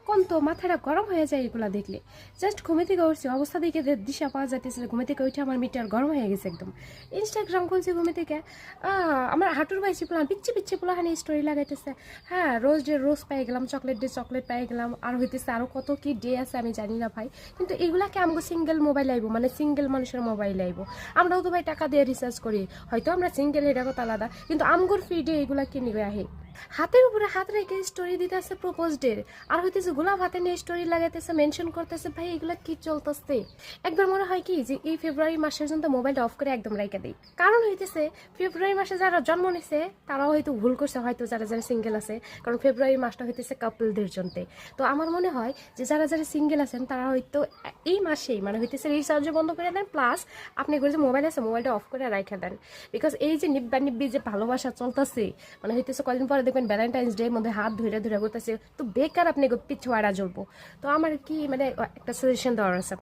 কোন তো মাথাটা গরম হয়ে যায় এগুলা দেখলে। জাস্ট ঘুমে থেকে উঠছি, অবস্থা দেখে দিশা পাওয়া যাইতেছে, ঘুমে থেকে উঠে আমার মিটার গরম হয়ে গেছে একদম। ইনস্টাগ্রাম খুলছি ঘুমে থেকে, আমার হাঁটুর বাইছি পোলা পিচ্ছি পিচ্ছি পোলাহানি স্টোরি লাগাইতেছে। হ্যাঁ, রোজ ডে রোজ পাই গেলাম, চকলেট ডে চকলেট পাই গেলাম, আর হইতেছে আরও কত কি ডে আছে আমি জানি না ভাই। কিন্তু এগুলাকে আমাকে সিঙ্গেল মোবাইল আইব, মানে সিঙ্গেল মানুষের মোবাইল আইব। আমরাও তো ভাই টাকা দিয়ে রিচার্জ করি, হয়তো আমরা সিঙ্গেল, এটা কথা আলাদা, কিন্তু আমগোর ফ্রি ডে এগুলা কিনে আহে। হাতের উপরে হাত রেখে স্টোরি দিতেছে প্রপোজ ডে, আর হইতেছে গোলাপ হাতে নিয়ে স্টোরি লাগাইতেছে, মেনশন করতেছে। ভাই এগুলা কি চলতেছে? একবার মনে হয় কি যে এই ফেব্রুয়ারি মাসের জন্য মোবাইলটা অফ করে একদম রাইখা দিই। কারণ হইতেছে ফেব্রুয়ারি মাসে যারা জন্ম নিছে তারাও হয়তো ভুল করছে, হয়তো যারা যারা সিঙ্গেল আছে, কারণ ফেব্রুয়ারি মাসটা হইতেছে কাপলদের জন্য। তো আমার মনে হয় যে যারা যারা সিঙ্গেল আছেন তারা হয়তো এই মাসেই মানে হইতেছে রিচার্জও বন্ধ করে দেন, প্লাস আপনি করে যে মোবাইল আছে মোবাইলটা অফ করে রাইখা দেন। বিকজ এই যে নিব্বা নিব্বি যে ভালোবাসা চলতেছে, মানে হইতেছে কদিন পরে দেখবেন ভ্যালেন্টাইন্স ডে মধ্যে হাত ধরে ধরে করতেছে, তো বেকার আপনি পিছু আড়া জ্বলবো। তো আমার কি মানে একটা সাজেশন দেওয়ার আছে।